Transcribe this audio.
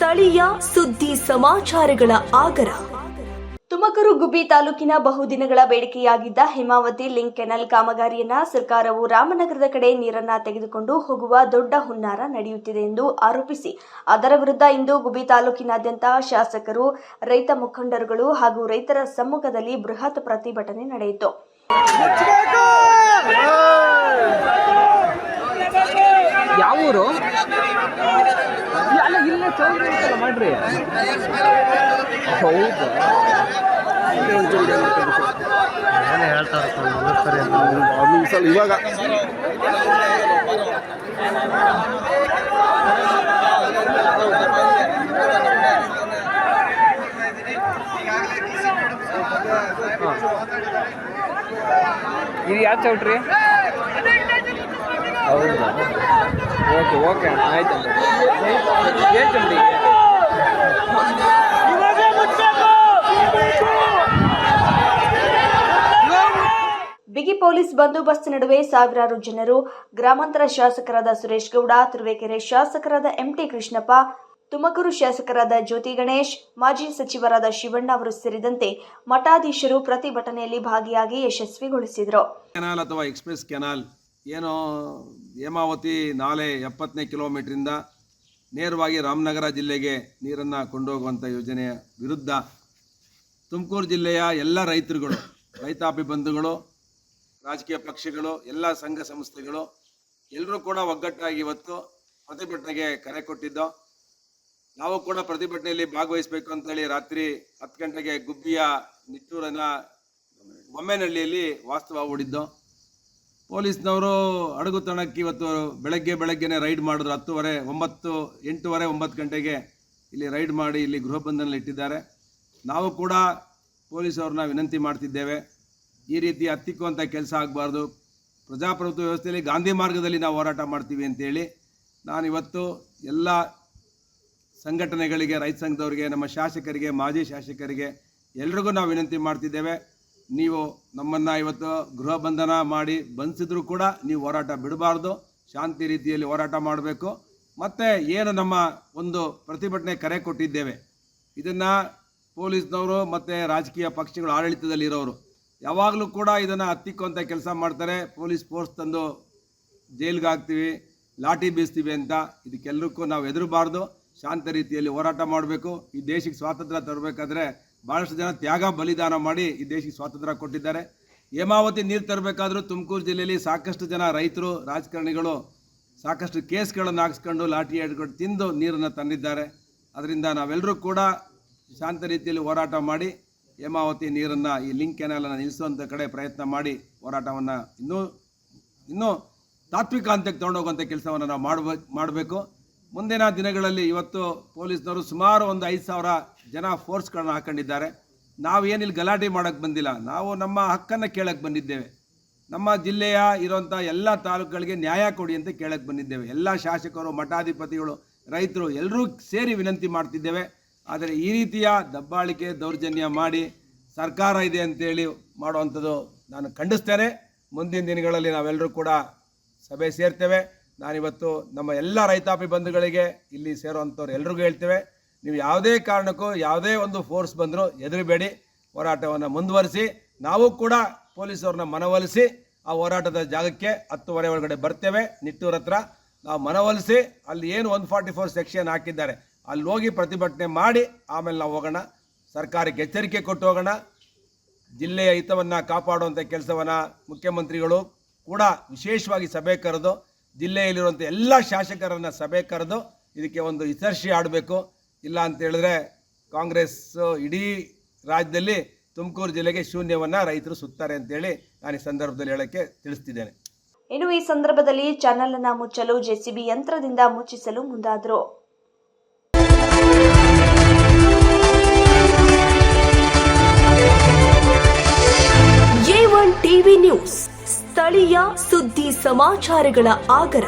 ಸ್ಥಳೀಯ ಸುದ್ದಿ ಸಮಾಚಾರಗಳ ಆಗರ. ತುಮಕೂರು ಗುಬ್ಬಿ ತಾಲೂಕಿನ ಬಹುದಿನಗಳ ಬೇಡಿಕೆಯಾಗಿದ್ದ ಹೇಮಾವತಿ ಲಿಂಕ್ ಕೆನಾಲ್ ಕಾಮಗಾರಿಯನ್ನ ಸರ್ಕಾರವು ರಾಮನಗರದ ಕಡೆ ನೀರನ್ನ ತೆಗೆದುಕೊಂಡು ಹೋಗುವ ದೊಡ್ಡ ಹುನ್ನಾರ ನಡೆಯುತ್ತಿದೆ ಎಂದು ಆರೋಪಿಸಿ ಅದರ ವಿರುದ್ಧ ಇಂದು ಗುಬ್ಬಿ ತಾಲೂಕಿನಾದ್ಯಂತ ಶಾಸಕರು, ರೈತ ಮುಖಂಡರುಗಳು ಹಾಗೂ ರೈತರ ಸಮ್ಮುಖದಲ್ಲಿ ಬೃಹತ್ ಪ್ರತಿಭಟನೆ ನಡೆಯಿತು. ಯಾವ ಊರು? ಇಲ್ಲೇ ಚೌಲ್ಟ್ರಿ ಐತಲ್ಲ ಮಾಡ್ರಿ. ಹೌದಾ? ಏನೇ ಹೇಳ್ತಾರೆ ಇವಾಗ ಇದು ಯಾವ ಚೌಲ್ಟ್ರಿ? ಹೌದಾ? ಓಕೆ ಆಯ್ತು. ಏನು ಚೌಲ್ಟ್ರಿ? ಬಿಗಿ ಪೊಲೀಸ್ ಬಂದೋಬಸ್ತ್ ನಡುವೆ ಸಾವಿರಾರು ಜನರು ಗ್ರಾಮಾಂತರ ಶಾಸಕರಾದ ಸುರೇಶ್ ಗೌಡ, ತುರುವೇಕೆರೆ ಶಾಸಕರಾದ ಎಂಟಿ ಕೃಷ್ಣಪ್ಪ, ತುಮಕೂರು ಶಾಸಕರಾದ ಜ್ಯೋತಿ ಗಣೇಶ್, ಮಾಜಿ ಸಚಿವರಾದ ಶಿವಣ್ಣ ಅವರು ಸೇರಿದಂತೆ ಮಠಾಧೀಶರು ಪ್ರತಿಭಟನೆಯಲ್ಲಿ ಭಾಗಿಯಾಗಿ ಯಶಸ್ವಿಗೊಳಿಸಿದರು. ಕೆನಾಲ್ ಅಥವಾ ಎಕ್ಸ್ಪ್ರೆಸ್ ಕೆನಾಲ್ ಏನು ಹೇಮಾವತಿ ನಾಲೆ 70ನೇ ಕಿಲೋಮೀಟರಿಂದ ನೇರವಾಗಿ ರಾಮನಗರ ಜಿಲ್ಲೆಗೆ ನೀರನ್ನು ಕೊಂಡೋಗುವಂಥ ಯೋಜನೆಯ ವಿರುದ್ಧ ತುಮಕೂರು ಜಿಲ್ಲೆಯ ಎಲ್ಲ ರೈತರುಗಳು, ರೈತಾಪಿ ಬಂಧುಗಳು, ರಾಜಕೀಯ ಪಕ್ಷಗಳು, ಎಲ್ಲ ಸಂಘ ಸಂಸ್ಥೆಗಳು ಎಲ್ಲರೂ ಕೂಡ ಒಗ್ಗಟ್ಟಾಗಿ ಇವತ್ತು ಪ್ರತಿಭಟನೆಗೆ ಕರೆ ಕೊಟ್ಟಿದ್ದು. ನಾವು ಕೂಡ ಪ್ರತಿಭಟನೆಯಲ್ಲಿ ಭಾಗವಹಿಸಬೇಕು ಅಂತೇಳಿ ರಾತ್ರಿ 10 ಗಂಟೆಗೆ ಗುಬ್ಬಿಯ ನಿಟ್ಟೂರಿನ ಬೊಮ್ಮೆನಹಳ್ಳಿಯಲ್ಲಿ ವಾಸ್ತವ ಹೂಡಿದ್ದು. ಪೊಲೀಸ್ನವರು ಅಡಗುತನಕ್ಕೆ ಇವತ್ತು ಬೆಳಗ್ಗೆನೇ ರೈಡ್ ಮಾಡಿದ್ರು. 8:30 9 ಗಂಟೆಗೆ ಇಲ್ಲಿ ರೈಡ್ ಮಾಡಿ ಇಲ್ಲಿ ಗೃಹ ಬಂಧನಲ್ಲಿ ಇಟ್ಟಿದ್ದಾರೆ. ನಾವು ಕೂಡ ಪೊಲೀಸವ್ರನ್ನ ವಿನಂತಿ ಮಾಡ್ತಿದ್ದೇವೆ, ಈ ರೀತಿ ಹತ್ತಿಕ್ಕುವಂಥ ಕೆಲಸ ಆಗಬಾರ್ದು. ಪ್ರಜಾಪ್ರಭುತ್ವ ವ್ಯವಸ್ಥೆಯಲ್ಲಿ ಗಾಂಧಿ ಮಾರ್ಗದಲ್ಲಿ ನಾವು ಹೋರಾಟ ಮಾಡ್ತೀವಿ ಅಂತೇಳಿ ನಾನಿವತ್ತು ಎಲ್ಲ ಸಂಘಟನೆಗಳಿಗೆ, ರೈತ ಸಂಘದವರಿಗೆ, ನಮ್ಮ ಶಾಸಕರಿಗೆ, ಮಾಜಿ ಶಾಸಕರಿಗೆ ಎಲ್ರಿಗೂ ನಾವು ವಿನಂತಿ ಮಾಡ್ತಿದ್ದೇವೆ. ನೀವು ನಮ್ಮನ್ನು ಇವತ್ತು ಗೃಹ ಬಂಧನ ಮಾಡಿ ಬಂಧಿಸಿದ್ರು ಕೂಡ ನೀವು ಹೋರಾಟ ಬಿಡಬಾರ್ದು, ಶಾಂತಿ ರೀತಿಯಲ್ಲಿ ಹೋರಾಟ ಮಾಡಬೇಕು. ಮತ್ತು ಏನು ನಮ್ಮ ಒಂದು ಪ್ರತಿಭಟನೆ ಕರೆ ಕೊಟ್ಟಿದ್ದೇವೆ, ಇದನ್ನು ಪೊಲೀಸ್ನವರು ಮತ್ತು ರಾಜಕೀಯ ಪಕ್ಷಗಳು ಆಡಳಿತದಲ್ಲಿರೋರು ಯಾವಾಗಲೂ ಕೂಡ ಇದನ್ನು ಹತ್ತಿಕ್ಕುವಂಥ ಕೆಲಸ ಮಾಡ್ತಾರೆ. ಪೊಲೀಸ್ ಫೋರ್ಸ್ ತಂದು ಜೈಲಿಗೆ ಹಾಕ್ತೀವಿ, ಲಾಠಿ ಬೀಸ್ತೀವಿ ಅಂತ. ಇದಕ್ಕೆಲ್ಲರಿಗೂ ನಾವು ಹೆದರಬಾರ್ದು, ಶಾಂತ ರೀತಿಯಲ್ಲಿ ಹೋರಾಟ ಮಾಡಬೇಕು. ಈ ದೇಶಕ್ಕೆ ಸ್ವಾತಂತ್ರ್ಯ ತರಬೇಕಾದ್ರೆ ಭಾಳಷ್ಟು ಜನ ತ್ಯಾಗ ಬಲಿದಾನ ಮಾಡಿ ಈ ದೇಶಕ್ಕೆ ಸ್ವಾತಂತ್ರ್ಯ ಕೊಟ್ಟಿದ್ದಾರೆ. ಹೇಮಾವತಿ ನೀರು ತರಬೇಕಾದ್ರೂ ತುಮಕೂರು ಜಿಲ್ಲೆಯಲ್ಲಿ ಸಾಕಷ್ಟು ಜನ ರೈತರು, ರಾಜಕಾರಣಿಗಳು ಸಾಕಷ್ಟು ಕೇಸ್ಗಳನ್ನು ಹಾಕ್ಸ್ಕೊಂಡು ಲಾಠಿ ಹಿಡ್ಕೊಂಡು ತಿಂದು ನೀರನ್ನು ತಂದಿದ್ದಾರೆ. ಅದರಿಂದ ನಾವೆಲ್ಲರೂ ಕೂಡ ಶಾಂತ ರೀತಿಯಲ್ಲಿ ಹೋರಾಟ ಮಾಡಿ ಹೇಮಾವತಿ ನೀರನ್ನು, ಈ ಲಿಂಕ್ ಕೆನಾಲನ್ನು ನಿಲ್ಲಿಸುವಂಥ ಕಡೆ ಪ್ರಯತ್ನ ಮಾಡಿ ಹೋರಾಟವನ್ನು ಇನ್ನೂ ತಾತ್ವಿಕ ಹಂತಕ್ಕೆ ತೊಗೊಂಡೋಗುವಂಥ ಕೆಲಸವನ್ನು ನಾವು ಮಾಡಬೇಕು. ಮುಂದಿನ ದಿನಗಳಲ್ಲಿ ಇವತ್ತು ಪೊಲೀಸ್ನವರು ಸುಮಾರು ಒಂದು 5,000 ಜನ ಫೋರ್ಸ್ಗಳನ್ನ ಹಾಕೊಂಡಿದ್ದಾರೆ. ನಾವೇನಿಲ್ಲಿ ಗಲಾಟೆ ಮಾಡೋಕ್ಕೆ ಬಂದಿಲ್ಲ, ನಾವು ನಮ್ಮ ಹಕ್ಕನ್ನು ಕೇಳಕ್ಕೆ ಬಂದಿದ್ದೇವೆ. ನಮ್ಮ ಜಿಲ್ಲೆಯ ಇರುವಂಥ ಎಲ್ಲ ತಾಲೂಕುಗಳಿಗೆ ನ್ಯಾಯ ಕೊಡಿ ಅಂತ ಕೇಳಕ್ಕೆ ಬಂದಿದ್ದೇವೆ. ಎಲ್ಲ ಶಾಸಕರು, ಮಠಾಧಿಪತಿಗಳು, ರೈತರು ಎಲ್ಲರೂ ಸೇರಿ ವಿನಂತಿ ಮಾಡ್ತಿದ್ದೇವೆ. ಆದರೆ ಈ ರೀತಿಯ ದಬ್ಬಾಳಿಕೆ, ದೌರ್ಜನ್ಯ ಮಾಡಿ ಸರ್ಕಾರ ಇದೆ ಅಂತೇಳಿ ಮಾಡುವಂಥದ್ದು ನಾನು ಖಂಡಿಸ್ತೇನೆ. ಮುಂದಿನ ದಿನಗಳಲ್ಲಿ ನಾವೆಲ್ಲರೂ ಕೂಡ ಸಭೆ ಸೇರ್ತೇವೆ. ನಾನಿವತ್ತು ನಮ್ಮ ಎಲ್ಲ ರೈತಾಪಿ ಬಂಧುಗಳಿಗೆ, ಇಲ್ಲಿ ಸೇರುವಂಥವ್ರು ಎಲ್ರಿಗೂ ಹೇಳ್ತೇವೆ, ನೀವು ಯಾವುದೇ ಕಾರಣಕ್ಕೂ ಯಾವುದೇ ಒಂದು ಫೋರ್ಸ್ ಬಂದರೂ ಹೆದರಬೇಡಿ, ಹೋರಾಟವನ್ನು ಮುಂದುವರಿಸಿ. ನಾವು ಕೂಡ ಪೊಲೀಸವ್ರನ್ನ ಮನವೊಲಿಸಿ ಆ ಹೋರಾಟದ ಜಾಗಕ್ಕೆ 10:30 ಒಳಗಡೆ ಬರ್ತೇವೆ. ನಿಟ್ಟೂರ ಹತ್ರ ನಾವು ಮನವೊಲಿಸಿ ಅಲ್ಲಿ ಏನು 144 ಸೆಕ್ಷನ್ ಹಾಕಿದ್ದಾರೆ ಅಲ್ಲಿ ಹೋಗಿ ಪ್ರತಿಭಟನೆ ಮಾಡಿ ಆಮೇಲೆ ನಾವು ಹೋಗೋಣ. ಸರ್ಕಾರಕ್ಕೆ ಎಚ್ಚರಿಕೆ ಕೊಟ್ಟು ಹೋಗೋಣ. ಜಿಲ್ಲೆಯ ಹಿತವನ್ನು ಕಾಪಾಡುವಂಥ ಕೆಲಸವನ್ನು ಮುಖ್ಯಮಂತ್ರಿಗಳು ಕೂಡ ವಿಶೇಷವಾಗಿ ಸಭೆ ಕರೆದು, ಜಿಲ್ಲೆಯಲ್ಲಿರುವಂಥ ಎಲ್ಲ ಶಾಸಕರನ್ನು ಸಭೆ ಕರೆದು ಇದಕ್ಕೆ ಒಂದು ವಿಮರ್ಶೆ ಆಡಬೇಕು. ಇಲ್ಲ ಅಂತ ಹೇಳಿದ್ರೆ ಕಾಂಗ್ರೆಸ್ ಇಡೀ ರಾಜ್ಯದಲ್ಲಿ ತುಮಕೂರು ಜಿಲ್ಲೆಗೆ ಶೂನ್ಯವನ್ನು ರೈತರು ಸುತ್ತಾರೆ ಅಂತೇಳಿ ನಾನು ಈ ಸಂದರ್ಭದಲ್ಲಿ ಹೇಳೋಕ್ಕೆ ತಿಳಿಸ್ತಿದ್ದೇನೆ. ಇನ್ನು ಈ ಸಂದರ್ಭದಲ್ಲಿ ಚಾನೆಲ್ ಅನ್ನು ಮುಚ್ಚಲು ಜೆಸಿಬಿ ಯಂತ್ರದಿಂದ ಮುಚ್ಚಿಸಲು ಮುಂದಾದರು. A1 ಟಿವಿ ನ್ಯೂಸ್, ಸ್ಥಳೀಯ ಸುದ್ದಿ ಸಮಾಚಾರಗಳ ಆಗರ.